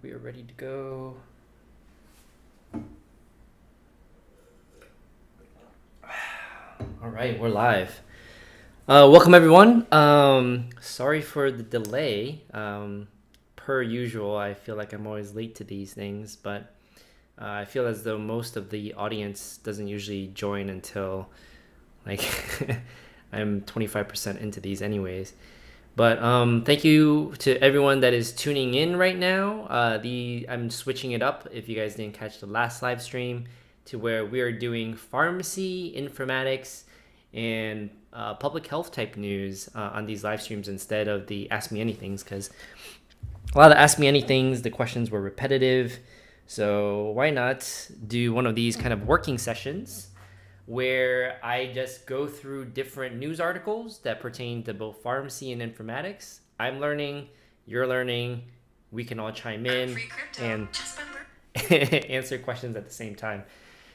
We are ready to go. All right, we're live. Welcome everyone. Sorry for the delay. Per usual, I feel like I'm always late to these things, but I feel as though most of the audience doesn't usually join until like I'm 25% into these anyways. But thank you to everyone that is tuning in right now. I'm switching it up if you guys didn't catch the last live stream to where we are doing pharmacy, informatics, and public health type news on these live streams instead of the Ask Me Anythings, because a lot of Ask Me Anythings, the questions were repetitive. So why not do one of these kind of working sessions where I just go through different news articles that pertain to both pharmacy and informatics. I'm learning, you're learning, we can all chime in and answer questions at the same time.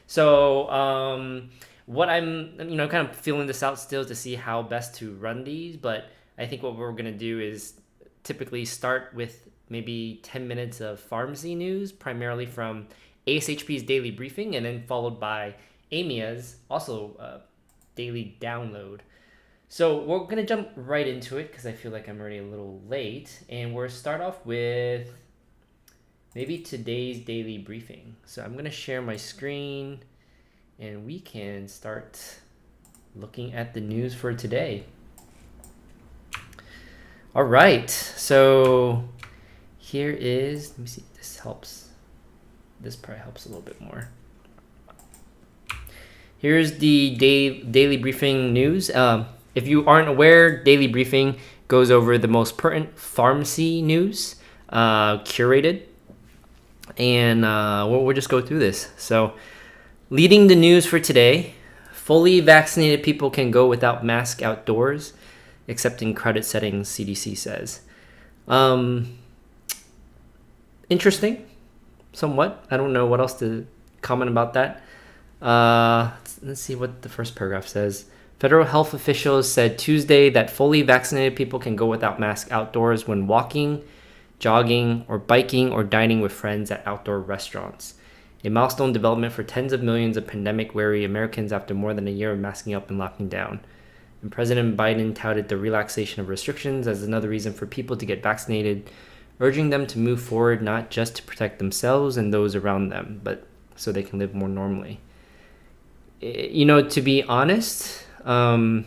So what I'm, kind of feeling this out still to see how best to run these, but I think what we're going to do is typically start with maybe 10 minutes of pharmacy news, primarily from ASHP's daily briefing, and then followed by AMIA's also daily download. So we're going to jump right into it because I feel like I'm already a little late. And we'll start off with maybe today's daily briefing. So I'm going to share my screen and we can start looking at the news for today. All right. So here is, let me see if this helps. This probably helps a little bit more. Here's the daily briefing news. If you aren't aware, daily briefing goes over the most pertinent pharmacy news, curated, and we'll just go through this. So, leading the news for today, fully vaccinated people can go without mask outdoors, except in crowded settings, CDC says. Interesting, somewhat. I don't know what else to comment about that. Let's see what the first paragraph says. Federal health officials said Tuesday that fully vaccinated people can go without masks outdoors when walking, jogging, or biking or dining with friends at outdoor restaurants. A milestone development for tens of millions of pandemic-wary Americans after more than a year of masking up and locking down. And President Biden touted the relaxation of restrictions as another reason for people to get vaccinated, urging them to move forward not just to protect themselves and those around them, but so they can live more normally. To be honest, in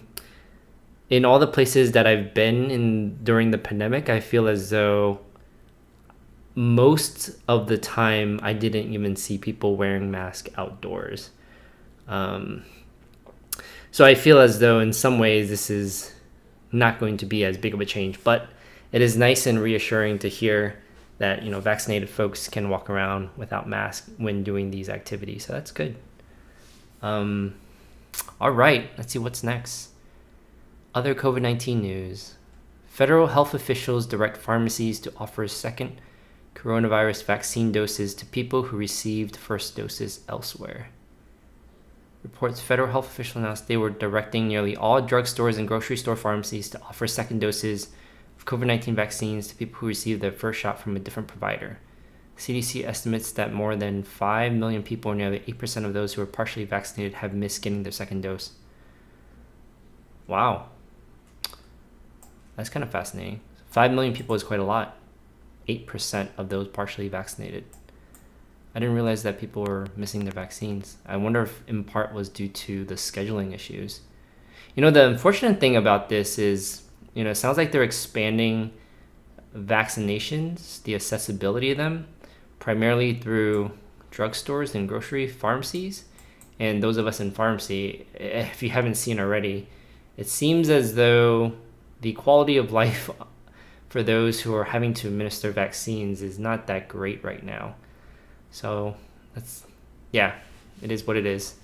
all the places that I've been in during the pandemic, I feel as though most of the time I didn't even see people wearing masks outdoors. So I feel as though in some ways this is not going to be as big of a change, but it is nice and reassuring to hear that, vaccinated folks can walk around without masks when doing these activities. So that's good. All right, let's see what's next. Other COVID-19 news. Federal health officials direct pharmacies to offer second coronavirus vaccine doses to people who received first doses elsewhere. Reports federal health officials announced they were directing nearly all drugstores and grocery store pharmacies to offer second doses of COVID-19 vaccines to people who received their first shot from a different provider. CDC estimates that more than 5 million people, or nearly 8% of those who are partially vaccinated, have missed getting their second dose. Wow. That's kind of fascinating. 5 million people is quite a lot. 8% of those partially vaccinated. I didn't realize that people were missing their vaccines. I wonder if in part was due to the scheduling issues. The unfortunate thing about this is, it sounds like they're expanding vaccinations, the accessibility of them, primarily through drugstores and grocery pharmacies. And those of us in pharmacy, if you haven't seen already, it seems as though the quality of life for those who are having to administer vaccines is not that great right now. So it is what it is.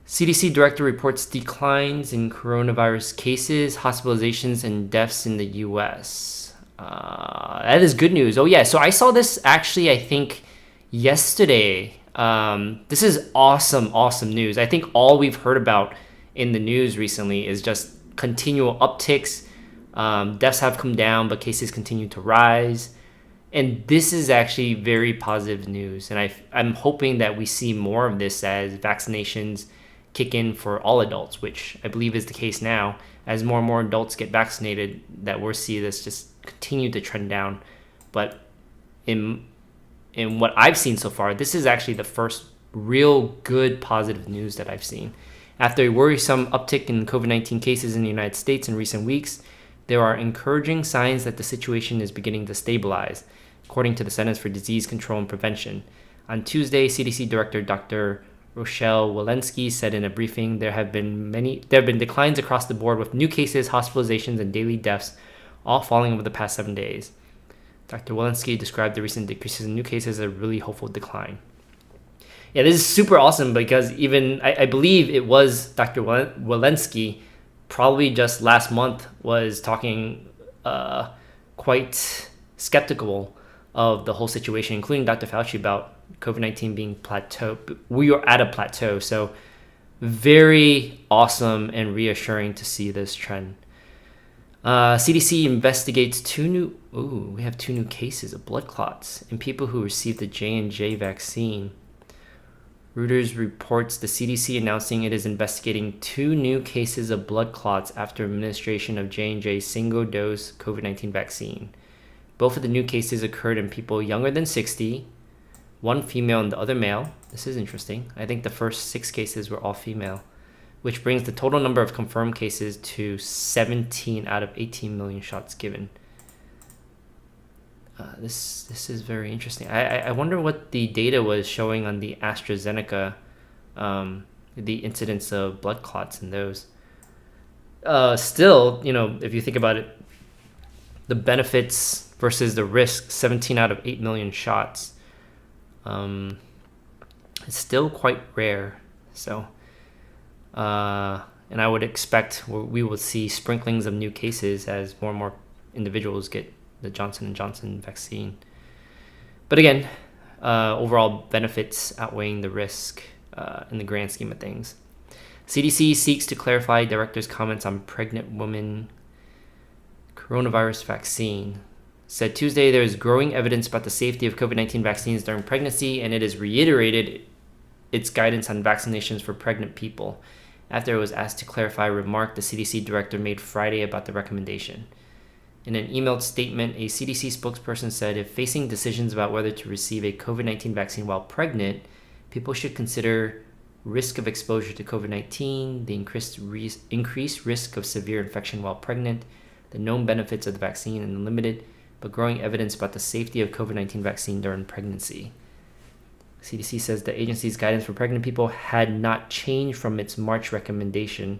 CDC director reports declines in coronavirus cases, hospitalizations, and deaths in the U.S. That is good news. Oh yeah, so I saw this actually, I think, yesterday. This is awesome news. I think all we've heard about in the news recently is just continual upticks. Deaths have come down, but cases continue to rise. And this is actually very positive news. And I'm hoping that we see more of this as vaccinations kick in for all adults, which I believe is the case now. As more and more adults get vaccinated, that we'll see this just continue to trend down. But in what I've seen so far, this is actually the first real good positive news that I've seen. After a worrisome uptick in COVID-19 cases in the United States in recent weeks, there are encouraging signs that the situation is beginning to stabilize, according to the Centers for Disease Control and Prevention. On Tuesday, CDC Director Dr. Rochelle Walensky said in a briefing there have been declines across the board, with new cases, hospitalizations, and daily deaths all falling over the past 7 days. Dr. Walensky described the recent decreases in new cases as a really hopeful decline. Yeah, this is super awesome because even I believe it was Dr. Walensky probably just last month was talking quite skeptical of the whole situation, including Dr. Fauci, about COVID-19 being plateau. We are at a plateau, so very awesome and reassuring to see this trend. CDC investigates we have two new cases of blood clots in people who received the J&J vaccine. Reuters reports the CDC announcing it is investigating 2 new cases of blood clots after administration of J&J's single-dose COVID-19 vaccine. Both of the new cases occurred in people younger than 60, one female and the other male. This is interesting. I think the first 6 cases were all female, which brings the total number of confirmed cases to 17 out of 18 million shots given. This is very interesting. I wonder what the data was showing on the AstraZeneca, the incidence of blood clots in those. Still, if you think about it, the benefits versus the risk, 17 out of 8 million shots, it's still quite rare. So, and I would expect we will see sprinklings of new cases as more and more individuals get the Johnson & Johnson vaccine. But again, overall benefits outweighing the risk in the grand scheme of things. CDC seeks to clarify director's comments on pregnant women coronavirus vaccine. Said Tuesday there is growing evidence about the safety of COVID-19 vaccines during pregnancy, and it has reiterated its guidance on vaccinations for pregnant people. After it was asked to clarify a remark the CDC director made Friday about the recommendation. In an emailed statement, a CDC spokesperson said if facing decisions about whether to receive a COVID-19 vaccine while pregnant, people should consider risk of exposure to COVID-19, the increased risk of severe infection while pregnant, the known benefits of the vaccine, and the limited but growing evidence about the safety of COVID-19 vaccine during pregnancy. CDC says the agency's guidance for pregnant people had not changed from its March recommendation,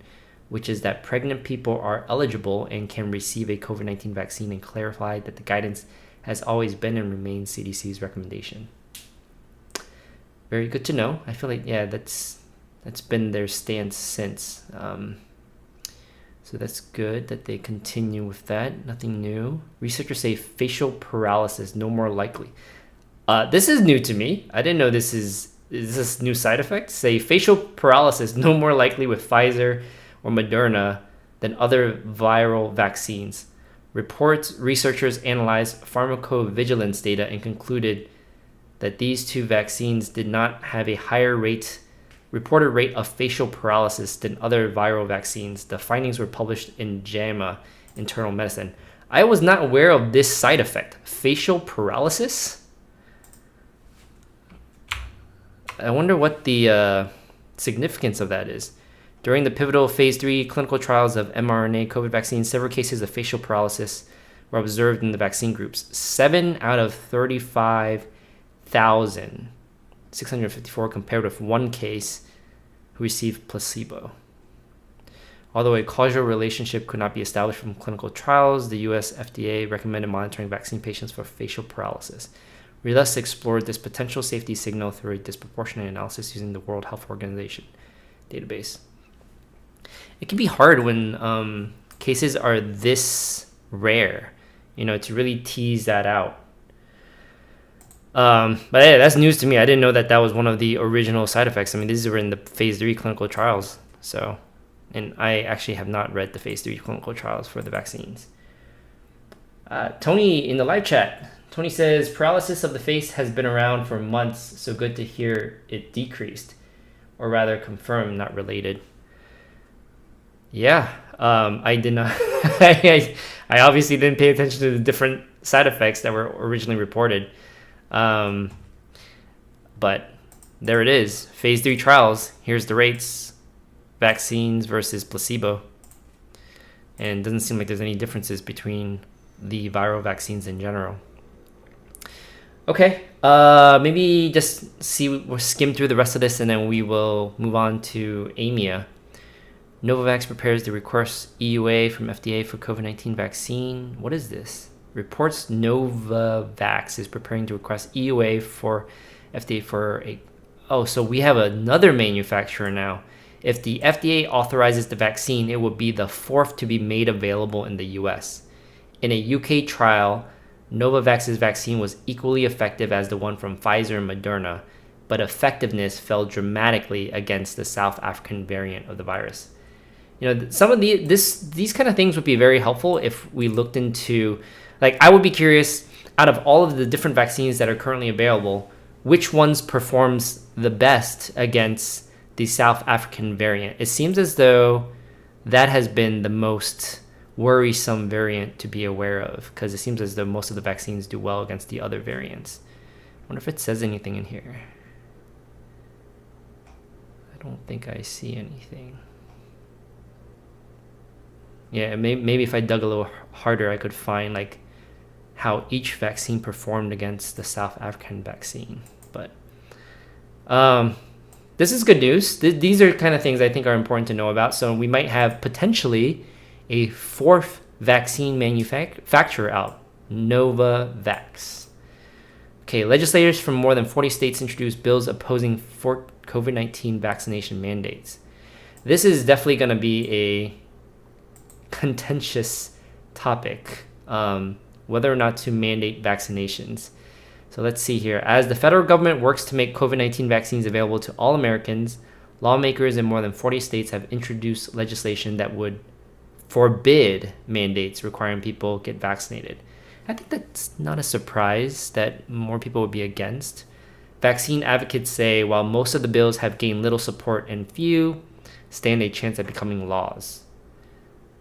which is that pregnant people are eligible and can receive a COVID-19 vaccine, and clarified that the guidance has always been and remains CDC's recommendation. Very good to know. I feel like, that's been their stance since. So that's good that they continue with that. Nothing new. Researchers say facial paralysis no more likely. This is new to me. I didn't know this is this new side effect? Say facial paralysis no more likely with Pfizer or Moderna than other viral vaccines. Researchers analyzed pharmacovigilance data and concluded that these 2 vaccines did not have a higher reported rate of facial paralysis than other viral vaccines. The findings were published in JAMA Internal Medicine. I was not aware of this side effect, facial paralysis. I wonder what the significance of that is. During the pivotal phase 3 clinical trials of mRNA COVID vaccines, several cases of facial paralysis were observed in the vaccine groups. 7 out of 35,654 compared with 1 case who received placebo. Although a causal relationship could not be established from clinical trials, the US FDA recommended monitoring vaccine patients for facial paralysis. We thus explored this potential safety signal through a disproportionate analysis using the World Health Organization database. It can be hard when cases are this rare, to really tease that out. But yeah, that's news to me. I didn't know that was one of the original side effects. I mean, these were in the phase 3 clinical trials. So, and I actually have not read the phase 3 clinical trials for the vaccines. Tony in the live chat Tony says, paralysis of the face has been around for months, so good to hear it decreased. Or rather, confirmed, not related. Yeah, I did not. I obviously didn't pay attention to the different side effects that were originally reported. But there it is. Phase 3 trials. Here's the rates. Vaccines versus placebo. And it doesn't seem like there's any differences between the viral vaccines in general. Okay, maybe just we'll skim through the rest of this and then we will move on to AMIA. Novavax prepares the request EUA from FDA for COVID-19 vaccine. What is this? Reports Novavax is preparing to request EUA for FDA for a... Oh, so we have another manufacturer now. If the FDA authorizes the vaccine, it will be the fourth to be made available in the US. In a UK trial, Novavax's vaccine was equally effective as the one from Pfizer and Moderna, but effectiveness fell dramatically against the South African variant of the virus. You know, some of these kind of things would be very helpful if we looked into, like, I would be curious, out of all of the different vaccines that are currently available, which ones performs the best against the South African variant. It seems as though that has been the most worrisome variant to be aware of, because it seems as though most of the vaccines do well against the other variants. I wonder if it says anything in here. I don't think I see anything. Yeah, maybe if I dug a little harder, I could find like how each vaccine performed against the South African vaccine. But this is good news. These are kind of things I think are important to know about. So we might have potentially a fourth vaccine manufacturer out, Novavax. Okay, legislators from more than 40 states introduced bills opposing for COVID-19 vaccination mandates. This is definitely going to be a contentious topic, whether or not to mandate vaccinations. So let's see here. As the federal government works to make COVID-19 vaccines available to all Americans, lawmakers in more than 40 states have introduced legislation that would forbid mandates requiring people get vaccinated. I think that's not a surprise that more people would be against. Vaccine advocates say while most of the bills have gained little support and few stand a chance at becoming laws.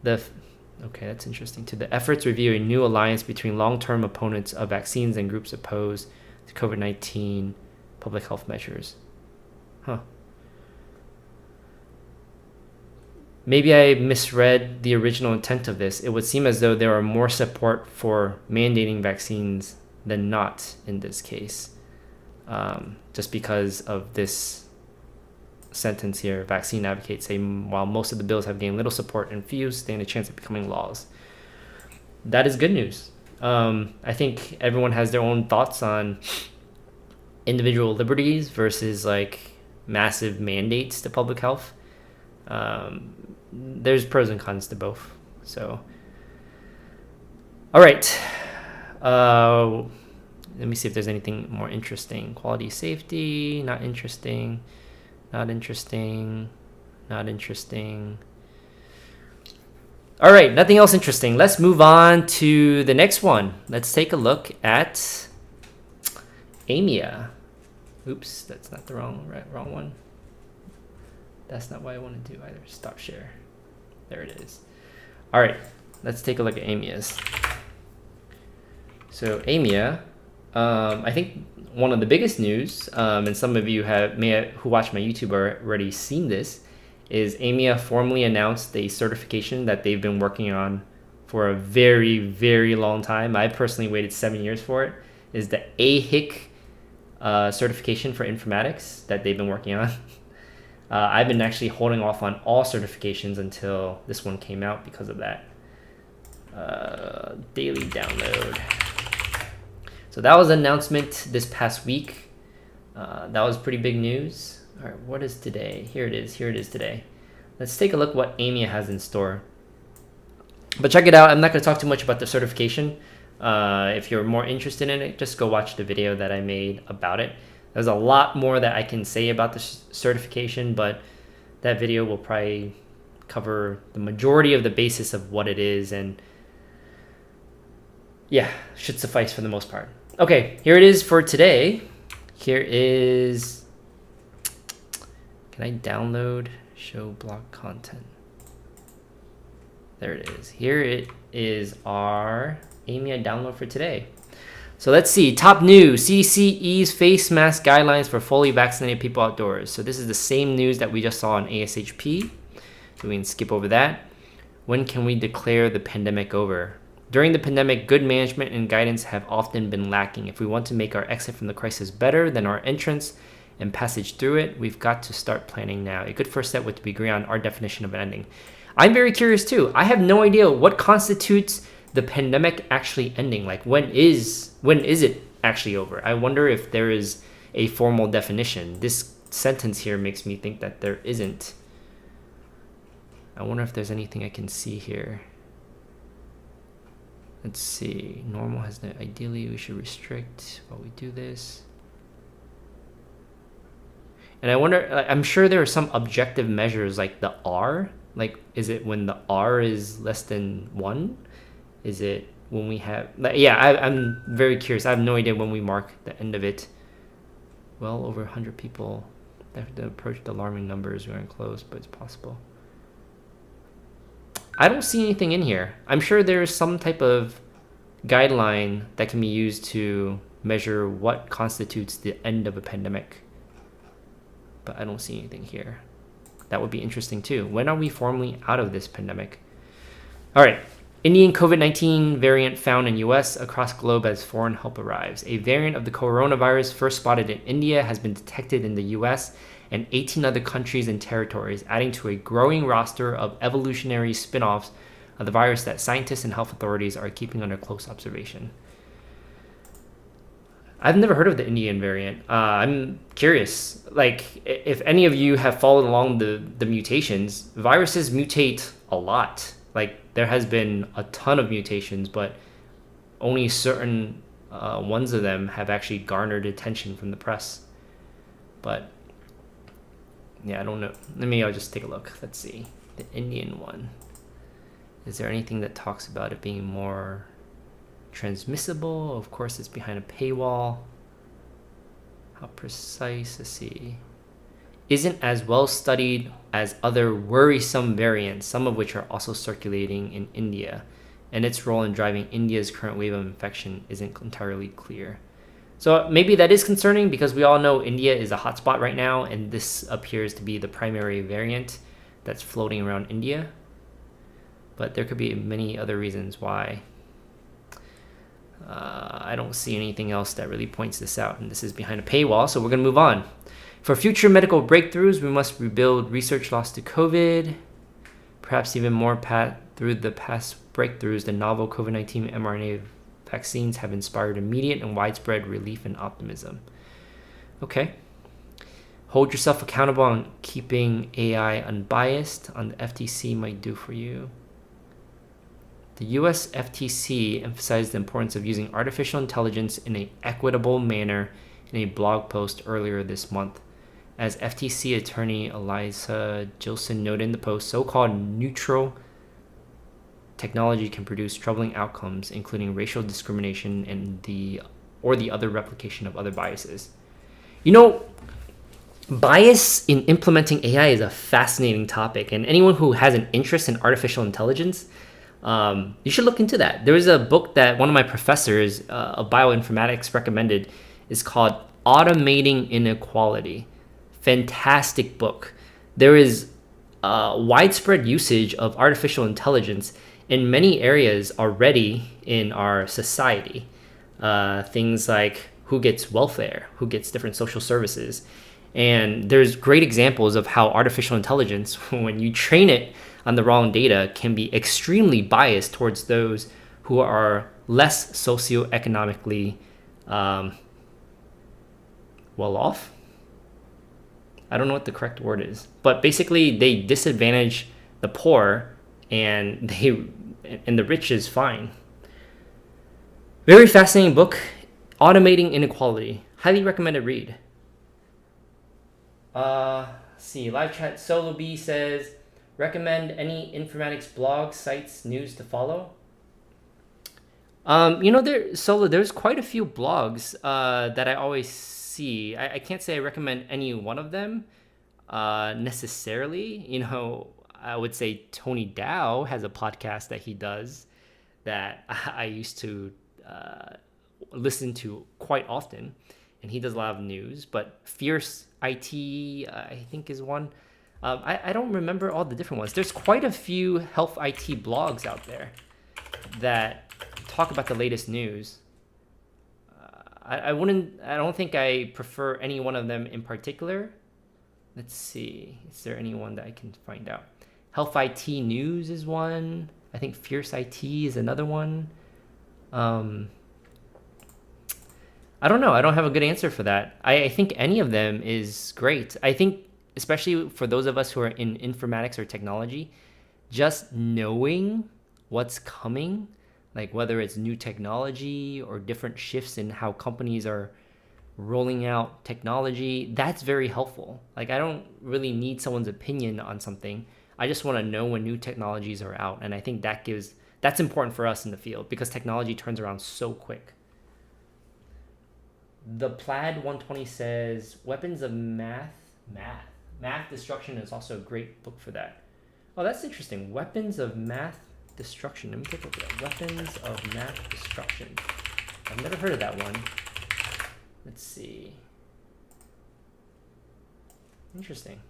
Okay, that's interesting too. The efforts review a new alliance between long-term opponents of vaccines and groups opposed to COVID-19 public health measures. Maybe I misread the original intent of this. It would seem as though there are more support for mandating vaccines than not in this case, just because of this sentence here. Vaccine advocates say while most of the bills have gained little support and few stand a chance of becoming laws. That is good news. I think everyone has their own thoughts on individual liberties versus like massive mandates to public health. There's pros and cons to both. So, all right. Let me see if there's anything more interesting. Quality safety, not interesting. Not interesting. Not interesting. All right, nothing else interesting. Let's move on to the next one. Let's take a look at AMIA. Oops, that's not the wrong one. That's not what I want to do either. Stop share. There it is. All right, let's take a look at AMIA's. So AMIA, I think one of the biggest news, and some of you who watch my YouTube are already seen this, is AMIA formally announced a certification that they've been working on for a very, very long time. I personally waited 7 years for it. Is the AHIC certification for informatics that they've been working on. I've been actually holding off on all certifications until this one came out because of that. Daily download. So that was an announcement this past week. That was pretty big news. All right, what is today? Here it is today. Let's take a look what AMIA has in store. But check it out. I'm not going to talk too much about the certification. If you're more interested in it, just go watch the video that I made about it. There's a lot more that I can say about the certification, but that video will probably cover the majority of the basis of what it is. And Yeah, should suffice for the most part. Okay, here it is for today. Here is, can I download show block content? There it is. Here it is our AMI download for today. So let's see, top news, CDC ease face mask guidelines for fully vaccinated people outdoors. So this is the same news that we just saw on ASHP. So we can skip over that. When can we declare the pandemic over? During the pandemic, good management and guidance have often been lacking. If we want to make our exit from the crisis better than our entrance and passage through it, we've got to start planning now. A good first step would be to agree on our definition of an ending. I'm very curious too. I have no idea what constitutes the pandemic actually ending. Like when is it actually over? I wonder if there is a formal definition. This sentence here makes me think that there isn't. I wonder if there's anything I can see here. Let's see. Normal has no, ideally we should restrict while we do this. And I wonder, I'm sure there are some objective measures like the R. Like, is it when the R is less than 1? Is it when we have, like, yeah, I'm very curious. I have no idea when we mark the end of it. Well, over 100 people have approached alarming numbers. We aren't close, but it's possible. I don't see anything in here. I'm sure there's some type of guideline that can be used to measure what constitutes the end of a pandemic. But I don't see anything here. That would be interesting too. When are we formally out of this pandemic? All right. Indian COVID-19 variant found in US across globe as foreign help arrives. A variant of the coronavirus first spotted in India has been detected in the US and 18 other countries and territories, adding to a growing roster of evolutionary spin-offs of the virus that scientists and health authorities are keeping under close observation. I've never heard of the Indian variant. I'm curious, like, if any of you have followed along the mutations, viruses mutate a lot. Like, there has been a ton of mutations, but only certain ones of them have actually garnered attention from the press. But yeah, I don't know. Maybe I'll just take a look. Let's see. The Indian one. Is there anything that talks about it being more transmissible? Of course, it's behind a paywall. How precise? Let's see. Isn't as well studied as other worrisome variants, some of which are also circulating in India, and its role in driving India's current wave of infection isn't entirely clear. So maybe that is concerning because we all know India is a hotspot right now, and this appears to be the primary variant that's floating around India. But there could be many other reasons why. I don't see anything else that really points this out, and this is behind a paywall, so we're going to move on. For future medical breakthroughs, we must rebuild research lost to COVID. Perhaps even more through the past breakthroughs, the novel COVID-19 mRNA vaccines have inspired immediate and widespread relief and optimism. Okay. Hold yourself accountable on keeping AI unbiased on the FTC might do for you. The US FTC emphasized the importance of using artificial intelligence in an equitable manner in a blog post earlier this month. As FTC attorney Eliza Gilson noted in the post, so-called neutral technology can produce troubling outcomes, including racial discrimination and the other replication of other biases. You know, bias in implementing AI is a fascinating topic, and anyone who has an interest in artificial intelligence, you should look into that. There was a book that one of my professors of bioinformatics recommended. It's called Automating Inequality. Fantastic book. There is widespread usage of artificial intelligence in many areas already in our society. Things like who gets welfare, who gets different social services. And there's great examples of how artificial intelligence, when you train it on the wrong data, can be extremely biased towards those who are less socioeconomically well off. I don't know what the correct word is, but basically they disadvantage the poor, and the rich is fine. Very fascinating book, Automating Inequality. Highly recommended read. See, live chat. Solo B says, recommend any informatics blogs, sites, news to follow. There's quite a few blogs that I always see. I can't say I recommend any one of them necessarily. I would say Tony Dow has a podcast that he does that I used to listen to quite often, and he does a lot of news. But Fierce IT, I think, is one. I don't remember all the different ones. There's quite a few health IT blogs out there that talk about the latest news. I don't think I prefer any one of them in particular. Let's see. Is there anyone that I can find out? Health IT News is one. I think Fierce IT is another one. I don't know. I don't have a good answer for that. I think any of them is great. I think, especially for those of us who are in informatics or technology, just knowing what's coming, like whether it's new technology or different shifts in how companies are rolling out technology, that's very helpful. Like, I don't really need someone's opinion on something. I just want to know when new technologies are out. And I think that's important for us in the field because technology turns around so quick. The Plaid 120 says Weapons of Math Destruction is also a great book for that. Oh, that's interesting. Weapons of Math Destruction. Let me take a look at that. Weapons of Math Destruction. I've never heard of that one. Let's see. Interesting.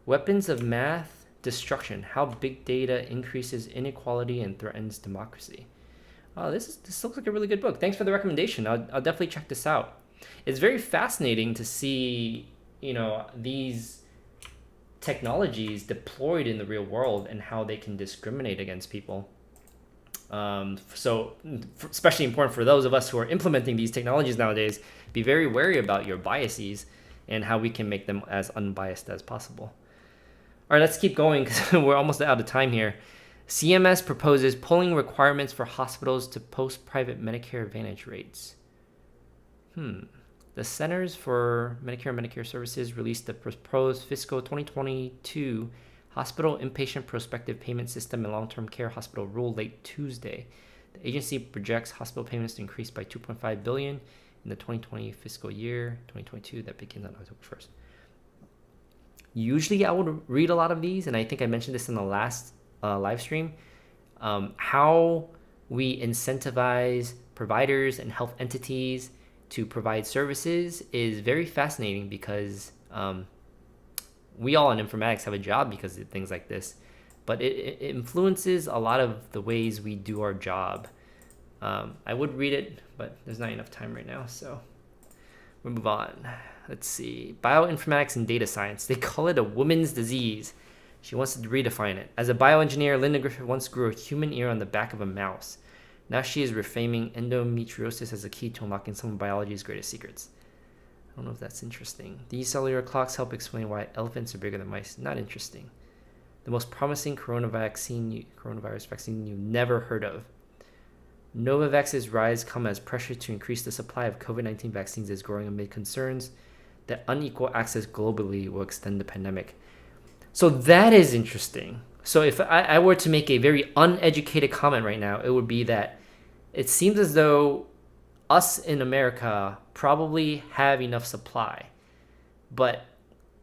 Weapons of Math Destruction. How Big Data Increases Inequality and Threatens Democracy. Oh, this looks like a really good book. Thanks for the recommendation. I'll definitely check this out. It's very fascinating to see, these technologies deployed in the real world and how they can discriminate against people. So especially important for those of us who are implementing these technologies nowadays, be very wary about your biases and how we can make them as unbiased as possible. All right, let's keep going because we're almost out of time here. CMS proposes pulling requirements for hospitals to post private Medicare Advantage rates. The Centers for Medicare and Medicare Services released the proposed fiscal 2022 Hospital Inpatient Prospective Payment System and Long-Term Care Hospital Rule late Tuesday. The agency projects hospital payments to increase by $2.5 billion in the 2020 fiscal year 2022 that begins on October 1st. Usually I would read a lot of these, and I think I mentioned this in the last live stream, how we incentivize providers and health entities to provide services is very fascinating because we all in informatics have a job because of things like this, but it influences a lot of the ways we do our job. I would read it, but there's not enough time right now, so we'll move on. Let's see. Bioinformatics and data science. They call it a woman's disease. She wants to redefine it. As a bioengineer, Linda Griffith once grew a human ear on the back of a mouse. Now she is reframing endometriosis as a key to unlocking some of biology's greatest secrets. I don't know if that's interesting. These cellular clocks help explain why elephants are bigger than mice. Not interesting. The most promising coronavirus vaccine you never heard of. Novavax's rise come as pressure to increase the supply of COVID-19 vaccines is growing amid concerns that unequal access globally will extend the pandemic. So that is interesting. So if I were to make a very uneducated comment right now, it would be that it seems as though us in America probably have enough supply, but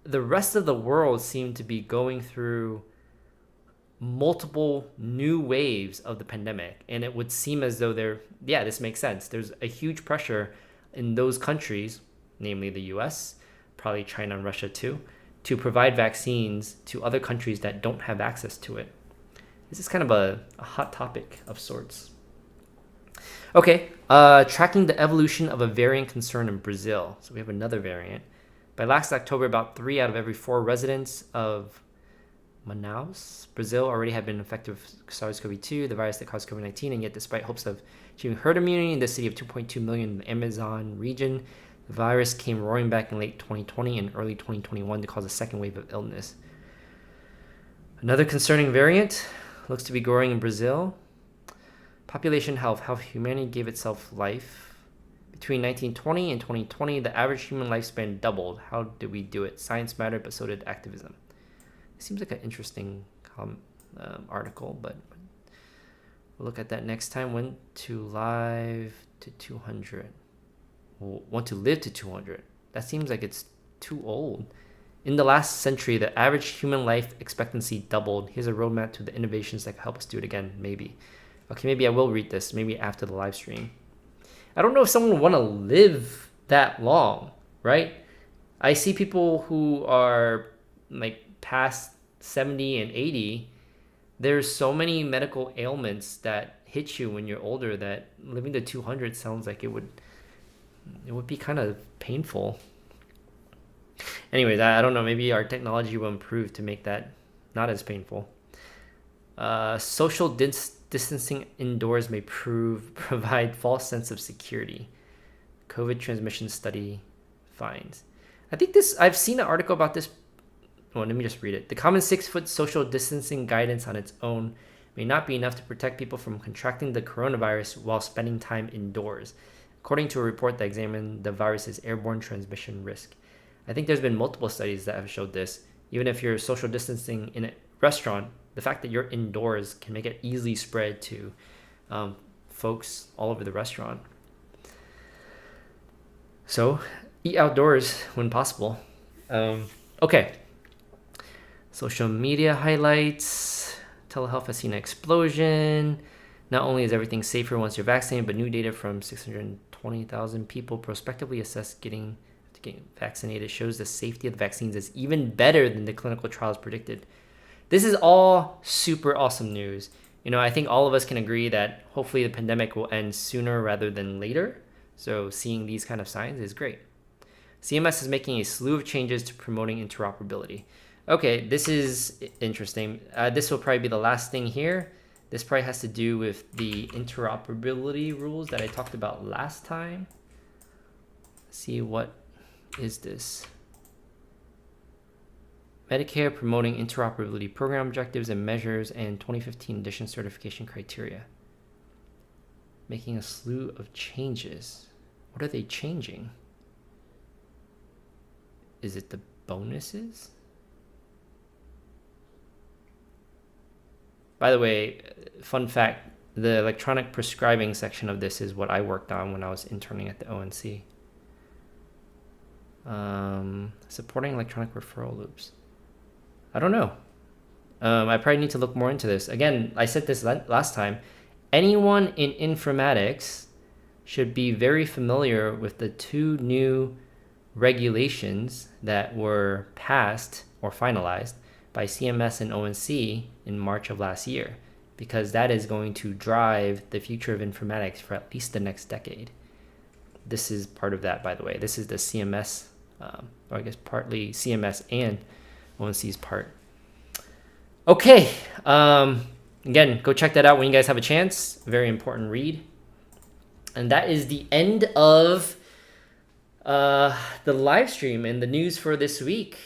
the rest of the world seem to be going through multiple new waves of the pandemic. And it would seem as though this makes sense. There's a huge pressure in those countries, namely the US, probably China and Russia too, to provide vaccines to other countries that don't have access to it. This is kind of a hot topic of sorts. Okay, tracking the evolution of a variant concern in Brazil. So we have another variant. By last October, about 3 out of every 4 residents of Manaus, Brazil, already had been infected with SARS-CoV-2, the virus that caused COVID-19, and yet despite hopes of achieving herd immunity in the city of 2.2 million in the Amazon region, the virus came roaring back in late 2020 and early 2021 to cause a second wave of illness. Another concerning variant looks to be growing in Brazil. Population health, how humanity gave itself life. Between 1920 and 2020, the average human lifespan doubled. How did we do it? Science mattered, but so did activism. It seems like an interesting article, but We'll look at that next time. Went to live to 200. Want to live to 200. That seems like it's too old. In the last century, the average human life expectancy doubled. Here's a roadmap to the innovations that can help us do it again, maybe. Okay, maybe I will read this, maybe after the live stream. I don't know if someone would want to live that long, right? I see people who are like past 70 and 80. There's so many medical ailments that hit you when you're older that living to 200 sounds like it would be kind of painful. Anyways, I don't know. Maybe our technology will improve to make that not as painful. Social distancing indoors may provide false sense of security. COVID transmission study finds. I think I've seen an article about this. Well, let me just read it. The common 6-foot social distancing guidance on its own may not be enough to protect people from contracting the coronavirus while spending time indoors, according to a report that examined the virus's airborne transmission risk. I think there's been multiple studies that have showed this. Even if you're social distancing in a restaurant, the fact that you're indoors can make it easily spread to folks all over the restaurant. So eat outdoors when possible. Okay. Social media highlights. Telehealth has seen an explosion. Not only is everything safer once you're vaccinated, but new data from 620,000 people prospectively assessed getting vaccinated shows the safety of the vaccines is even better than the clinical trials predicted. This is all super awesome news. I think all of us can agree that hopefully the pandemic will end sooner rather than later. So seeing these kind of signs is great. CMS is making a slew of changes to promoting interoperability. Okay, this is interesting. This will probably be the last thing here. This probably has to do with the interoperability rules that I talked about last time. Let's see, what is this? Medicare promoting interoperability program objectives and measures and 2015 edition certification criteria. Making a slew of changes. What are they changing? Is it the bonuses? By the way, fun fact, the electronic prescribing section of this is what I worked on when I was interning at the ONC. Supporting electronic referral loops. I don't know. I probably need to look more into this. Again, I said this last time. Anyone in informatics should be very familiar with the 2 new regulations that were passed or finalized by CMS and ONC in March of last year, because that is going to drive the future of informatics for at least the next decade. This is part of that, by the way. This is the CMS, or I guess partly CMS and ONC's part. Okay, again, go check that out when you guys have a chance. Very important read. And that is the end of the live stream and the news for this week.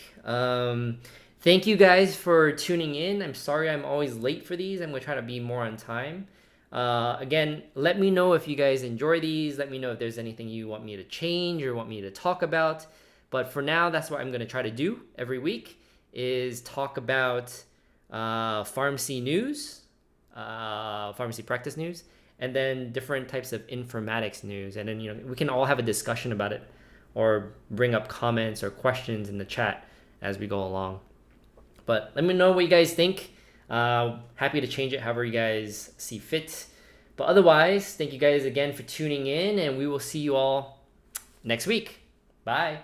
Thank you guys for tuning in. I'm sorry I'm always late for these. I'm going to try to be more on time. Again, let me know if you guys enjoy these. Let me know if there's anything you want me to change or want me to talk about. But for now, that's what I'm going to try to do every week, is talk about pharmacy news, pharmacy practice news, and then different types of informatics news. And then, we can all have a discussion about it or bring up comments or questions in the chat as we go along. But let me know what you guys think. Happy to change it however you guys see fit. But otherwise, thank you guys again for tuning in, and we will see you all next week. Bye.